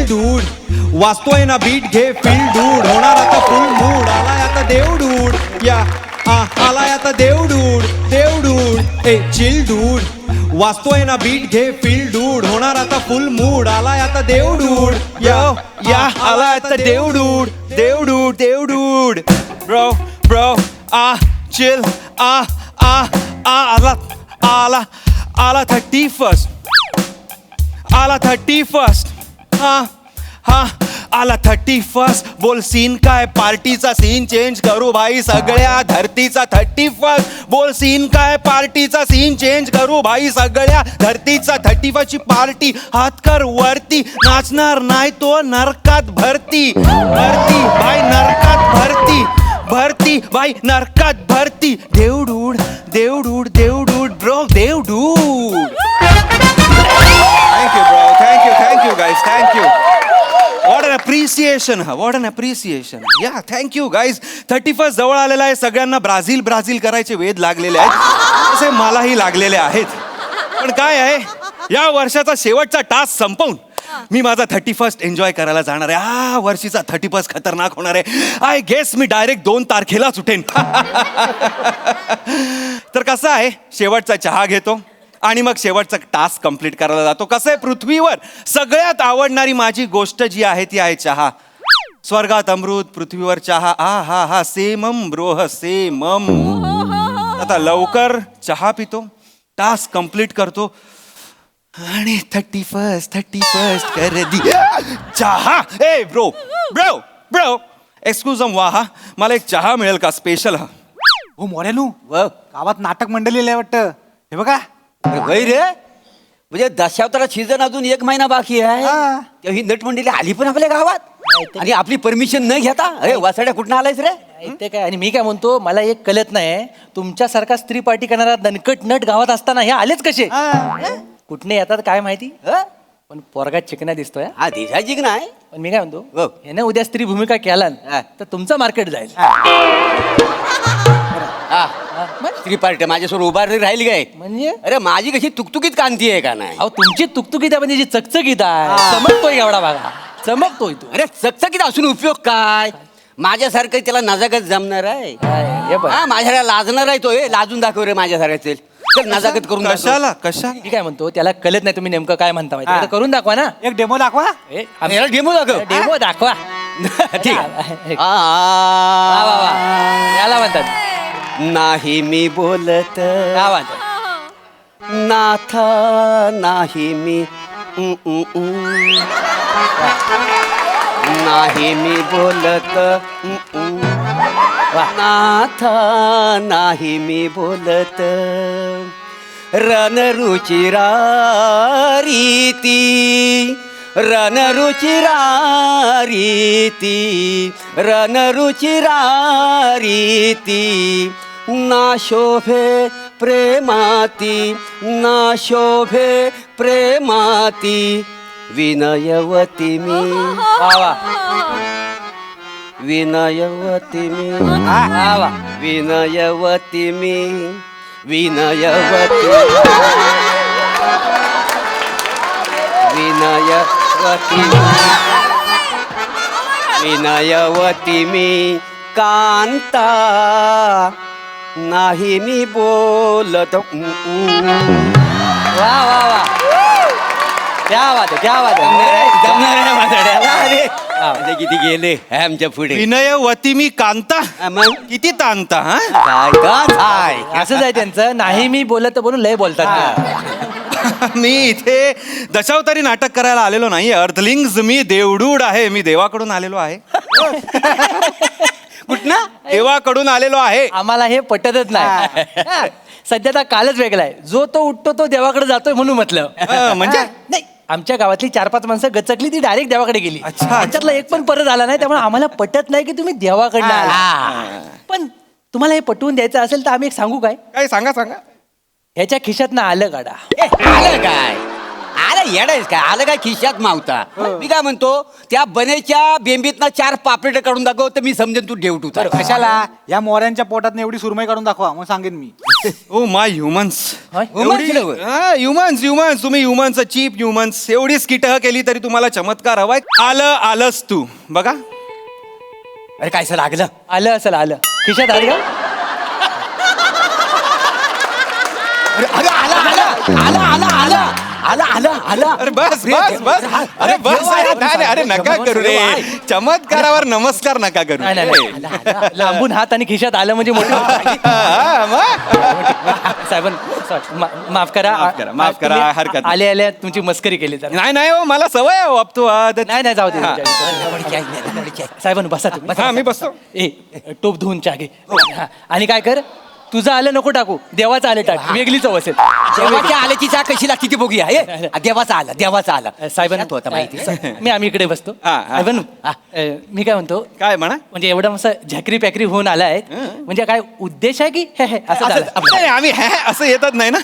Dude वाचतोय ना bit घे फील डूड होणार आता फुल मूड आलाय आता देवडूड या आलाय आता देवडूड ए चिल डूड वाचतोय ना बीट घे फील डूड होणार आता फुल मूड आलाय आता देवडूड या आलाय आता देवडूड ब्रो चिल आला 31st आला 31st बोल सीन काय पार्टीचा सीन चेंज करू भाई सगळ्या धरतीचा 31st बोल सीन काय पार्टीचा सीन चेंज करू भाई सगळ्या धरतीचा 31st ची पार्टी हात कर वरती नाचणार नाही तो नरकात भरती भाई नरकात भरती भाई नरकात भरती देवडूड bro देवडूड Thank you guys, thank you. What an appreciation. Yeah, thank you guys. 31st जवळ आलेला आहे, सगळ्यांना ब्राझील करायचे वेध लागलेले आहेत तसे मलाही लागलेले आहेत. पण काय आहे, या वर्षाचा शेवटचा टास्क संपवून मी माझा 31st एन्जॉय करायला जाणार आहे. हा वर्षीचा 31st खतरनाक होणार आहे. आय गेस मी डायरेक्ट 2 तारखेलाच उठेन. तर कसं आहे, शेवटचा चहा घेतो आणि मग शेवटचा टास्क कंप्लीट करायला जातो. कसं आहे, पृथ्वीवर सगळ्यात आवडणारी माझी गोष्ट जी आहे ती आहे चहा. स्वर्गात अमृत, पृथ्वीवर चहा. हा सेमम ब्रोह सेमम. आता लवकर चहा पितो, टास्क कंप्लीट करतो आणि 31st कर दी चहा. ए ब्रो एक्सक्यूज हा मला एक चहा मिळेल का स्पेशल? हा हो मोऱ्यानू गावात नाटक मंडळी वाटतं, हे बघा. वय रे, म्हणजे दशावतारा सीझन अजून 1 महिना बाकी आहे. तेव्हा ही नटमंडळी आली पण आपल्या गावात आणि आपली परमिशन न घेता. अरे वासाड्या कुठं आलायस रे? ते काय, आणि मी काय म्हणतो, मला एक कळत नाही, तुमच्यासारखा स्त्री पार्टी करणारा दणकट नट गावात असताना हे आलेच कसे? कुठने येतात काय माहिती, पण पोरगा चिकना दिसतोय. हा दिसायची की नाही. पण मी काय म्हणतो, याने उद्या स्त्री भूमिका केला तर तुमचं मार्केट जाईल. स्त्री पार्टी माझ्यासमोर उभा राहिली काय म्हणजे? अरे माझी कशी तुकतुकीत कांती आहे का नाही? अहो तुमची तुकतुकीत आहे, पण त्याची चकचकीत आहे. चमकतोय एवढा बघा, चमकतोय तू. अरे चकचकीत असून उपयोग काय? माझ्यासारखं त्याला नजाकत जमणार आहे? हा माझ्याला लाजणार आहे तो. लाजून दाखव रे माझ्यासारखं. चल नजाकत करून कशाला मी काय म्हणतो, त्याला कळत नाही तुम्ही नेमकं काय म्हणता माहिती, करून दाखवा ना. एक डेमो दाखवा. डेमो दाखव. डेमो दाखवा. ठीक आहे. याला म्हणतात नाही मी बोलत काय म्हणतात नाथा नाही मी नाही मी बोलत नाथा नाही मी बोलत रणरुचिरा रीती रणरुचिरा रीती ना शोभे प्रेमाती विनयवती मी. विनयवती मी विनयवती मी कांता नाही मी बोलत. वा क्या बात जमणार आहे माझ्याला. अरे किती गेले आमच्या पुढे. विनयवती मी कांता, मग किती तांता. हा काय असंच आहे त्यांचं. नाही मी बोलत बोलून लय बोलतात. मी इथे दशावतारी नाटक करायला आलेलो नाही. अर्थलिंग्स मी देवडूड आहे. मी देवाकडून आलेलो आहे. कुठनं? देवाकडून आलेलो आहे. आम्हाला हे पटतच नाही. सध्याचा कालच वेगळा आहे. जो तो उठतो तो देवाकडे जातोय म्हणून म्हटलं. म्हणजे नाही, आमच्या गावातली 4-5 माणसं गचकली, ती डायरेक्ट देवाकडे गेली. अच्छा. त्याच्यातला एक पण परत आला नाही. त्यामुळे आम्हाला पटत नाही की तुम्ही देवाकडनं आला. पण तुम्हाला हे पटवून द्यायचं असेल तर आम्ही एक सांगू काय? काय सांगा. ह्याच्या खिशातनं आलं काढा. आलं काय अरे येडायस काय आलं काय खिशात मावता मी काय म्हणतो त्या बनेच्या बेंबीतनं 4 पापलेट काढून दाखव तर मी समजेन तू डेवटूचा कशाला या मोऱ्यांच्या पोटात एवढी सुरमई काढून दाखवा मग सांगेन मी. Oh my humans Humans lover. Humans तुम्ही ह्युमन्स चीप ह्युमन्स एवढीच किटह केली तरी तुम्हाला चमत्कार हवाय. आलंच तू बघा. अरे काय लागलं आलं असेल आलं खिशात आलं का? अरे आला आला आला आला आला आला आला आला अरे बस अरे बस अरे नका करू रे चमत्कारावर नमस्कार नका करू. नाही नाही, नाही लांबून हात आणि खिशात आलं म्हणजे मोठी हा, मग? साहेबां माफ माफ करा, तुम्ही हरकत नाही. आले आले तुमची मस्करी केली तर नाही हो मला सवय आहे वापतो नाही नाही जाऊ दे हा. साहेबांनो बसा तुम्ही हा मी बसतो. ए टोप धुवून चहा घे हा, आणि काय कर तुझं आलं नको टाकू देवाचं आलं टाक वेगळी चव असेल. देवाच्या आल्याची चहा कशी लागते ती बघूया हे देवाचा आला साहेबांनो आता माहिती आम्ही इकडे बसतो हा, हा. साहेबांनो, मी काय म्हणतो काय म्हणा म्हणजे एवढं असं झॅकरी पॅकरी होऊन आलाय म्हणजे काय उद्देश आहे की हे असं झालं नाही, आम्ही असं येतच नाही ना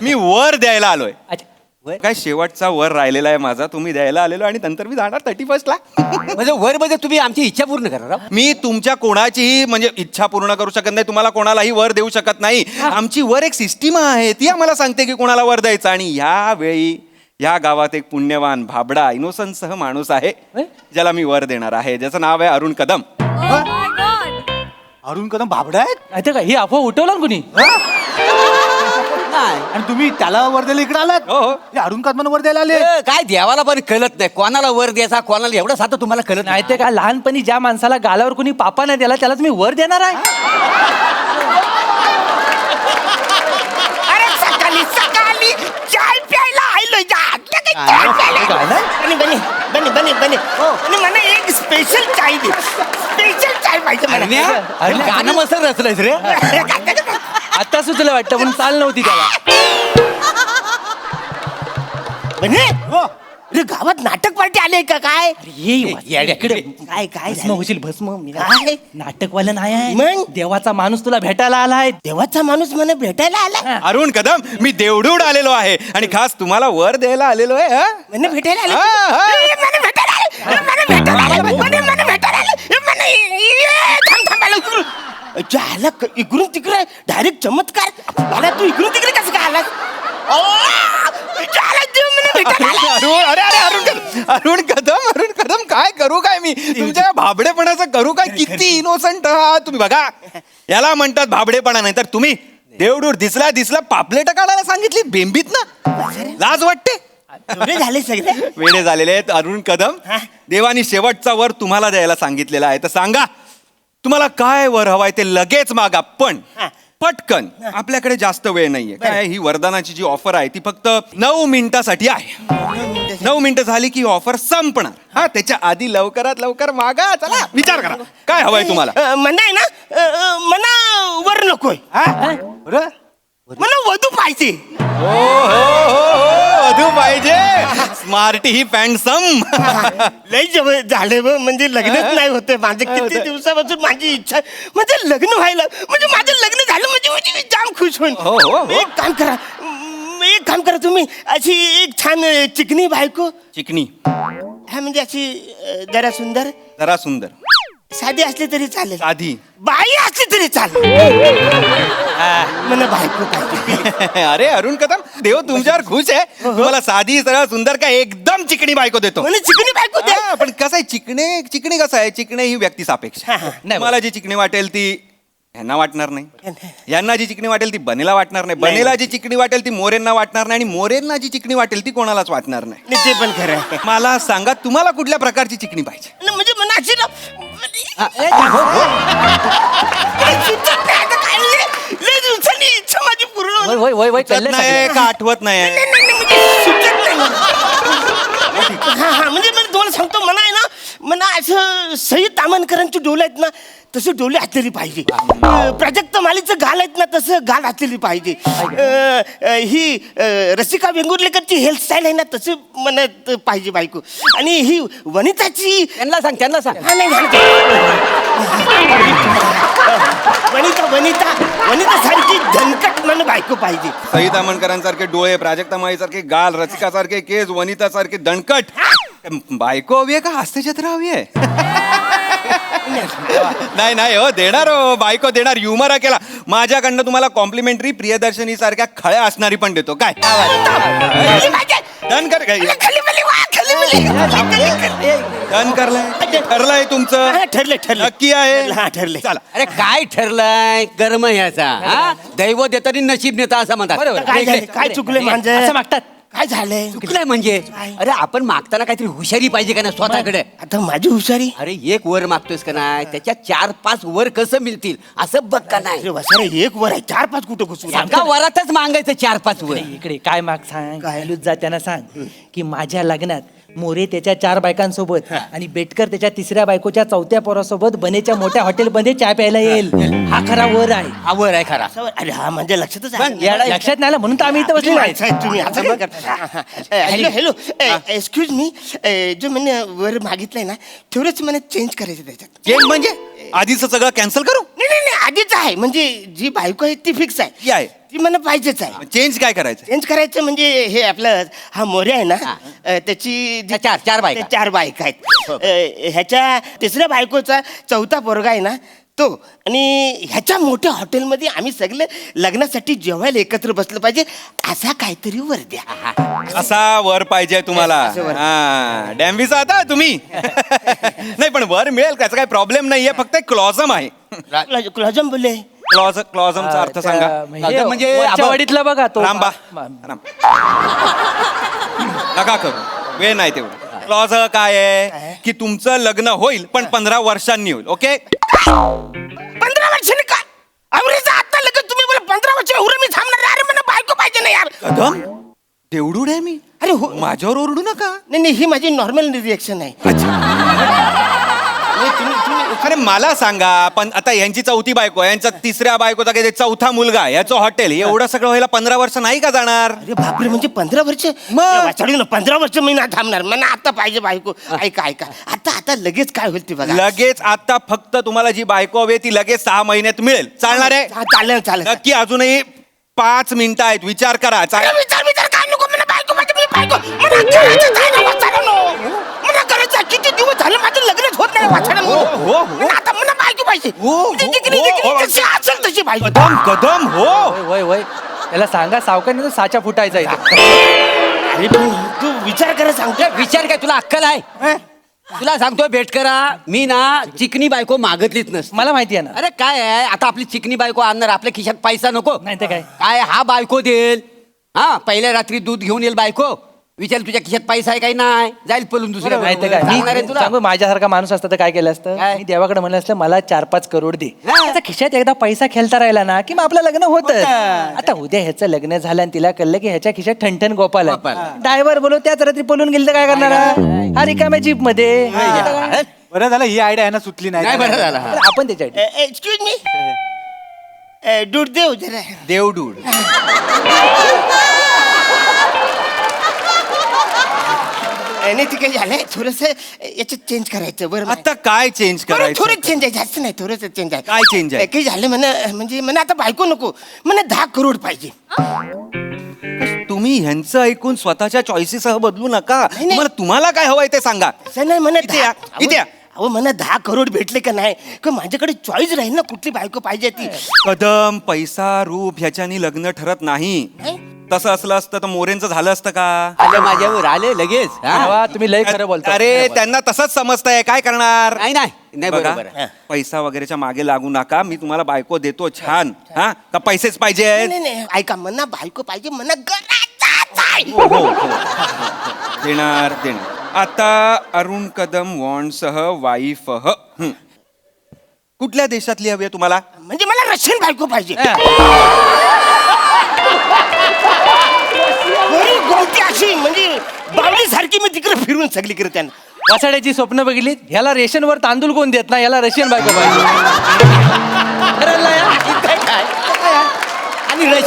मी वर द्यायला आलोय. अच्छा काय शेवटचा वर राहिलेला आहे माझा तुम्ही द्यायला आलेलो आणि नंतर मी जाणार 31st ला. म्हणजे वर मध्ये तुम्ही आमची इच्छा पूर्ण करा राव. मी तुमच्या कोणाचीही म्हणजे इच्छा पूर्ण करू शकत नाही तुम्हाला कोणालाही वर देऊ शकत नाही. आमची वर एक सिस्टीम आहे ती आम्हाला सांगते की कोणाला वर द्यायचं आणि यावेळी या गावात एक पुण्यवान भाबडा इनोसन्स सह माणूस आहे ज्याला मी वर देणार आहे ज्याचं नाव आहे अरुण कदम. अरुण कदम भाबडा आहेत माहिती का ही अफवा उठवला ना कुणी आणि तुम्ही त्याला वर द्यायला इकडे आलात. हो, हो. हे अरुण कदम वर द्यायला आले. काय देवाला पण कळत नाही कोणाला वर द्यायचा कोणाला एवढं साधं तुम्हाला कळत नाही ते का लहानपणी ज्या माणसाला गालावर कुणी पापा नाही दिला त्याला तुम्ही वर देणार आहे. अरे सकाळी सकाळी चाय प्यायला आलोय चाय प्यायला बने आणि मला एक स्पेशल चाय दे स्पेशल चाय पाहिजे मला. गाणं मस्त रचलंयस रे आता सुचलं वाटतं पण चाल नव्हती त्याला. बने अरे गावात नाटक पार्टी आले का काय इकडे काय काय भस्म होशील भस्म मी काय? नाटकवाला नाही आहे मग? देवाचा माणूस तुला भेटायला आलाय. देवाचा माणूस मला भेटायला आला अरुण कदम मी देवडूड आलेलो आहे आणि खास तुम्हाला वर द्यायला आलेलो आहे. हा? मला भेटायला आले हा, हा. मला भेटायला आले मला भेटायला आले मला भेटायला आले मला इकडून तिकडे डायरेक्ट चमत्कार मला तू इकडून तिकडे कसं काय आलास अरुण कदम काय करू काय मी तुमच्या भाबडेपणाचं करू काय किती इनोसंट आहात तुम्ही बघा याला म्हणतात भाबडेपणा नाही तर तुम्ही देवडूर दिसला पापलेट काढायला सांगितली बेंबीत ना लाज वाटते. एवढे झाले सगळे वेडे झालेले आहेत अरुण कदम. देवानी शेवटचा वर तुम्हाला द्यायला सांगितलेला आहे तर सांगा तुम्हाला काय वर हवाय ते लगेच मागा पण पटकन आपल्याकडे जास्त वेळ नाहीये. काय ही वरदानाची जी ऑफर आहे ती फक्त 9 मिनिटासाठी आहे. 9 मिनिटं झाली की ऑफर संपणार. हा त्याच्या आधी लवकरात लवकर मागा. चला विचार करा काय हवंय तुम्हाला. म्हणा आहे ना मना वर नकोय बरं मला वधू पाहिजे. हो वधू पाहिजे. स्मार्ट ही पॅन्डसम. लय जवळ झाले म्हणजे लग्नच नाही होते माझं किती दिवसापासून माझी इच्छा म्हणजे लग्न व्हायला म्हणजे माझं लग्न झालं म्हणजे मी जाम खुश होईल. एक काम करा तुम्ही अशी एक छान चिकनी बायको चिकनी हा म्हणजे अशी जरा सुंदर साधी असली तरी चालेल आधी बाई असली तरी चालेल मला बायको पाहिजे. अरे अरुण कदम देव तुमच्यावर खुश आहे. तुम्हाला साधी सरळ सुंदर का एकदम चिकणी बायको देतो. मला चिकनी बायको दे. हा, पण कसं आहे चिकणी कसं आहे चिकणे ही व्यक्ती सापेक्ष. मला जी चिकणी वाटेल ती ह्यांना वाटणार नाही. यांना जी चिकणी वाटेल ती बनेला वाटणार नाही. बनेला जी चिकणी वाटेल ती मोरेंना वाटणार नाही आणि मोरेंना जी चिकणी वाटेल ती कोणालाच वाटणार नाही. ते पण खरं आहे. मला सांगा तुम्हाला कुठल्या प्रकारची चिकणी पाहिजे. म्हणजे मला अशी ना लय दिवसांनी इच्छा माझी पूर्ण वय वय वय वय सुचत चाललंय नाही सगळं. का आठवत नाही. हा म्हणजे मी तुम्हाला सांगतो म्हणा आहे ना मला असं सई तामणकरांची डोले आहेत ना तसे डोले हातरी पाहिजे. प्राजक्त मला कव्वालीचं गाल आहेत ना तसं गाल असलेली पाहिजे. ही रसिका वेंगुर्लेकरची हेअरस्टाईल आहे ना तसं म्हणत पाहिजे बायको. आणि ही वनिताची त्यांना सांग हा, नाही, वनिता वनिता वनिता सारखी झनकट मन बायको पाहिजे. सई तामणकरांसारखे डोळे, प्राजक्ता माईसारखे गाल, रसिकासारखे केस, वनितासारखे दणकट बायको हवी आहे का हास्यचित्र हवी आहे? नाही हो, देणार हो बायको देणार. युमर केला माझ्याकडनं तुम्हाला कॉम्प्लिमेंटरी प्रियदर्शनी सारख्या खळ्या असणारी पण देतो. काय डन कर काय डन करलंय ठरलंय तुमचं? ठरलं नक्की आहे? हा ठरले. चला. अरे काय ठरलंय कर्म ह्याचा हा दैव देतानी नशीब नेता असं म्हणतात. काय चुकलंय माझं? असं मागतात. काय झालंय? चुकलंय म्हणजे अरे आपण मागताना काहीतरी हुशारी पाहिजे का ना स्वतःकडे. आता माझी हुशारी अरे एक वर मागतोयस का नाही त्याच्यात 4-5 वर कसं मिळतील असं बघ का नाही. अरे वसारे एक वर आहे 4-5 कुठं घुसू? एका वरातच मागायचं 4-5 वर. इकडे काय माग सांग काय? जात्याना सांग की माझ्या लग्नात मोरे त्याच्या 4 बायकांसोबत आणि बेटकर त्याच्या 3ऱ्या बायकोच्या 4थ्या पोरासोबत बनेच्या मोठ्या हॉटेलमध्ये चहा प्यायला येईल. हा खरा वर आहे. हा वर आहे खरा. अरे हा माझ्या लक्षातच पण आहे. येडा- लक्षात नाही आलं म्हणून तर आम्ही इथं बसलेलो आहे. साहेब, तुम्ही असं काय करता? हॅलो हॅलो एक्सक्यूज मी, जो म्हणे वर मागितलंय ना तेवढंच मला चेंज करायचं त्याच्यात. चेंज म्हणजे आधीचं सगळं कॅन्सल करू? नाही आधीच आहे म्हणजे जी बायको आहे ती फिक्स आहे. ती आहे. ती मला पाहिजेच आहे. चेंज काय करायचं? चेंज करायचं म्हणजे हे आपलं हा मोरे आहे ना त्याची जी- चार बायका. त्या 4 बायका आहेत. ह्याच्या 3ऱ्या बायकोचा 4था पोरगा आहे ना तो. आणि ह्याच्या मोठ्या हॉटेलमध्ये आम्ही सगळे लग्नासाठी जेवायला एकत्र बसलं पाहिजे असा काहीतरी वर द्या. असा वर पाहिजे तुम्हाला? हा डॅम्बिसा आता तुम्ही नाही पण वर मिळेल त्याचा काही प्रॉब्लेम नाहीये, फक्त क्लॉझम आहे. क्लॉजम बोलले. क्लॉझमचा अर्थ सांगा. म्हणजे वरच्या वाडीतला बघा तो रामबा राम नका करू, वेळ नाही तेवढं. क्लॉज काय आहे की तुमचं लग्न होईल पण 15 वर्षांनी होईल. ओके 15 वर्षांनी का? अवरेचा आता लगेच तुम्ही बोला 15 वर्ष एवढं मी थांबणार नाही. अरे मला बायको पाहिजे ना यार. कदम तेवढूड आहे मी. अरे हो माझ्यावर ओरडू नका. नाही ही माझी नॉर्मल रिएक्शन आहे. अरे मला सांगा, पण आता यांची 4थी बायको आहे, यांचा 3ऱ्या बायकोचा काही 4था मुलगा आहे, याचं हॉटेल, एवढं सगळं व्हायला 15 वर्ष नाही का जाणार? अरे बापरे म्हणजे 15 वर्ष? मग? 15 वर्ष मी ना थांबणार. मला आता पाहिजे बायको. ऐका आता लगेच काय होईल ते बघा. लगेच आता फक्त तुम्हाला जी बायको हवी आहे ती लगेच 6 महिन्यात मिळेल. चालणार आहे? चालेल. नक्की अजूनही 5 मिनिटं आहेत, विचार करा. विचार काय नको. मला बायको पाहिजे. मी बायको मला करायचं आहे ना वाचारानो. मला करायचं आहे. किती दिवस झालं माझं लग्नच होत नाही वाचारानो. आता मला बायको पाहिजे. जशी असेल तशी पाहिजे. कदम हो. वय त्याला सांगा सावकाने तो साचा फुटायचा इथे. अरे पण तू विचार करा सांगतो. विचार काय तुला अक्कल आहे? तुला सांगतोय भेट करा मी ना चिकनी बायको मागितलीच नसते. मला माहिती आहे ना. अरे काय आहे आता आपली चिकनी बायको आणणार आपल्या खिशात पैसा नको नाही तर काय. काय हा बायको देईल. हा पहिल्या रात्री दूध घेऊन येईल बायको. विचार तुझ्या खिशात पैसा आहे काही नाही जाईल पळून दुसऱ्या नाही तर काय. सांगणार आहे मी तुला. सांगू माझ्यासारखा माणूस असता तर काय केलं असतं? काय? मी देवाकडे म्हणलं असतं मला 4-5 करोड दे. हा. त्याचा खिशात एकदा पैसा खेळता राहिला ना की मग आपलं लग्न होतं. आता उद्या ह्याचं लग्न झालं आणि तिला कळलं की ह्याच्या खिशात ठणठण गोपाल गोपाल. ड्रायव्हर बोलव त्याच रात्री पळून गेलं तर काय करणार? हा रिकाम्या जीप मध्ये. बरं झालं ही आयडिया आहे ना सुचली नाही नाही. बरं झालं हा. आपण त्याच्या एक्सक्यूज मी दूध देऊ जरा. देवडूड. नाही ते काही झालंय थोडस याच्यात चेंज करायचं. बरं आता काय चेंज करायचं? थोडं चेंज आहे जास्त नाही. थोडंच चेंज आहे. काय change आहे? काही झालं म्हणजे मला आता बायको नको. मला 10 करोड पाहिजे. तुम्ही ह्यांचं ऐकून स्वतःच्या चॉईसेससह बदलू नका. नाही. तुम्हाला काय हवंय ते सांगा. असं नाही म्हणत. इथे या, इथे या. अहो मला 10 करोड भेटले का नाही का माझ्याकडे चॉईस राहील ना कुठली बायको पाहिजे ती. कदम पैसा रूप ह्याच्यानी लग्न ठरत नाही. नाही? तसं असलं असतं तर मोरेंचं झालं असतं का? आले माझ्यावर आले लगेच हा? तेव्हा तुम्ही लय खरं बोलता. अरे त्यांना तसंच समजतंय, काय करणार? नाही बघा, बरोबर आहे. पैसा वगैरेच्या मागे लागू नका. मी तुम्हाला बायको देतो छान. हा का पैसेच पाहिजे? नाही ऐका मना बायको पाहिजे. मना गरज आहे. देणार. आता अरुण कदम वॉन्डसह वाईफ. कुठल्या देशातली हवी आहे तुम्हाला? म्हणजे मला रशियन बायको पाहिजे. बरी गोमटी अशी म्हणजे बावली सारखी मी तिकडे फिरून सगळीकडे त्यांना. वासाड्याची स्वप्न बघितली. ह्याला रेशनवर तांदूळ कोण देत नाही, याला रशियन बायको पाहिजे. ठरलं या?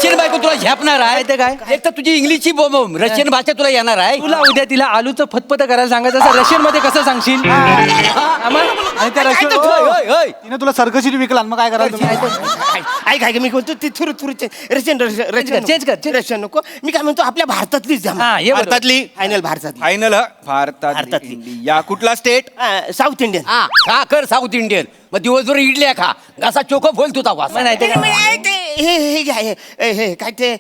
रशियन बायको तुला झेपणार आहे ते काय? एक तर तुझी इंग्लिशची रशियन भाषा तुला येणार आहे तुला उद्या तिला आलूचं फतफत करायला सांगायचं असं रशियन मध्ये कसं सांगशील आणि त्या रशियन होय, होय. तिने तुला सर्कशीट विकला मग काय करायचं तुम्ही? ऐक ऐक मी म्हणतो ते थुरू थुरू रशियन रशियन चेंज कर. रशियन नको मी काय म्हणतो आपल्या भारतातलीच द्या हा ये बरोबर. भारतातली फायनल भारतातली फायनल भारतातली भारतातली. इंडिया कुठला स्टेट साऊथ इंडियन हा खा कर साऊथ इंडियन मग दिवसभर इडल्या खा घसा चोख बोल तुझा वास मग नाही ते काय? हे घ्या हे काय ते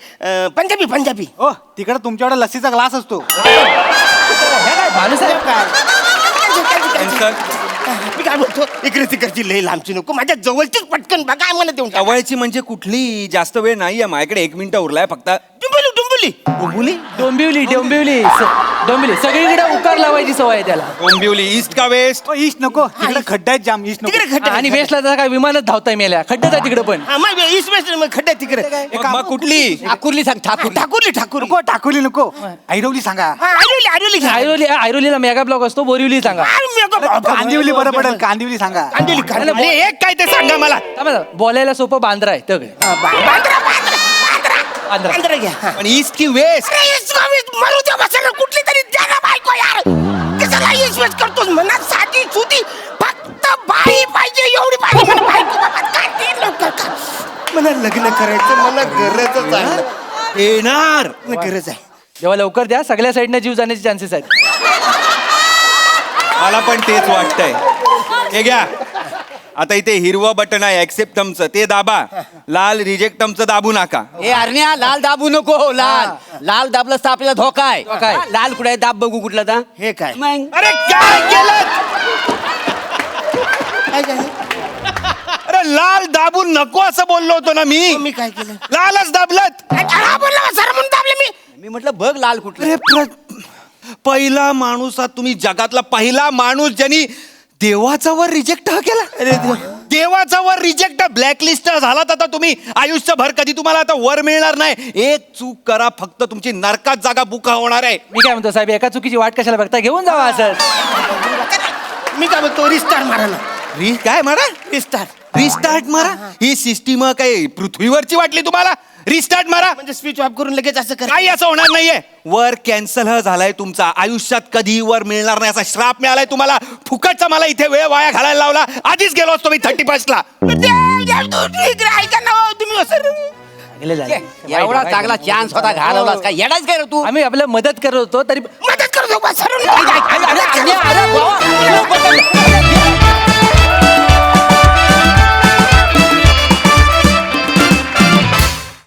पंजाबी पंजाबी हो तिकडे तुमच्याकडे लस्सीचा ग्लास असतो. माणूस आहे काय? मी काय म्हणतो इकडे तिकडची लई लांबची नको माझ्या जवळचीच पटकन बघा मला देऊन टाका. जवळची म्हणजे कुठली जास्त वेळ नाहीये माझ्याकडे 1 मिनिट उरलाय फक्त डुंबुली डुंबुली डोंबिवली डोंबिवली डोंबिवली डोंबिवली सगळीकडे उकार लावायची सवय आहे त्याला डोंबिवली ईस्ट का वेस्ट हो, ईस्ट नको तिकडे खड्डा आहेत जाम ईस्ट नको. तिकडे खड्डे आणि वेस्टला तर काय विमानच धावताय मेल्या खड्ड्यात आहे तिकडे पण हा मग ईस्ट वेस्ट मग खड्डे तिकडे मग कुठली ठाकूरली सांग ठाकूर ठाकूरली ठाकूर नको टाकोली नको ऐरवली सांगा. हा आयुली आयुली घ्या आयरोलीला मेगा ब्लॉक असतो बोरिवली सांगा कांदिवली बरं पडेल कांदिवली सांगा. कांदिवली अरे एक काय ते सांगा मला थांबा, बोलायला सोपं बांद्रा आहे तगडे बांद्रा बांद्रा घ्या हा. पण ईस्ट की वेस्ट अरे ईस्ट का वेस्ट मरू द्या बसायला कुठली तरी द्या ना बायको यार कशाला ईस्ट वेस्ट करतोस मनात साधी सुधी फक्त बाई पाहिजे एवढी पाहिजे मला बायको बाबा काय ते लवकर कर. मला लग्न करायचं मला गरजच आहे येणार मला गरज आहे जेव्हा लवकर द्या सगळ्या साईडने जीव जाण्याचे चान्सेस आहेत मला पण तेच वाटतंय हे घ्या आता इथे हिरवं बटन आहे ऍक्सेप्ट टमचं ते दाबा लाल रिजेक्ट टमचं दाबू नका ए अरण्या लाल दाबू नको लाल लाल दाबलंस तर आपल्याला धोका आहे धोका आहे. हा, लाल कुठे आहे दाब बघू कुठला ता हे काय मग अरे काय केलं काय झालं अरे लाल दाबू नको असं बोललो होतो ना मी काय केलं लालच दाबलत हा बोलला सर म्हणून दाबले मी मी म्हटलं बघ लाल कुठलं अरे पहिला माणूस आहात तुम्ही जगातला पहिला माणूस ज्यांनी देवाचा वर रिजेक्ट केला अरे देवाचा वर रिजेक्ट ब्लॅकलिस्ट झालात आता तुम्ही आयुष्यभर कधी तुम्हाला आता वर मिळणार नाही एक चूक करा फक्त तुमची नरकात जागा बुका होणार आहे मी काय म्हणतो साहेब एका चुकीची वाट कशाला बघता घेऊन जावा असं मी काय म्हणतो रिस्टार्ट मारा ना काय मारा रिस्टार्ट रिस्टार्ट मारा ही सिस्टीम काय पृथ्वीवरची वाटली तुम्हाला रिस्टार्ट मारा म्हणजे स्विच ऑफ करून लगेच असं कर काही असं होणार नाहीये वर कॅन्सल झालाय तुमचा आयुष्यात कधी वर मिळणार नाही असा श्राप मिळालाय तुम्हाला फुकटचा मला इथे वेळ वाया घालायला लावला आधीच गेलो असतो मी 31 ला ऐका ना हो, तुम्ही असं एवढा चांगला चान्स होता घालवलास काय येडाच काय रे तू आम्ही आपल्याला मदत करत होतो तरी मदत करतो बा, सर अरे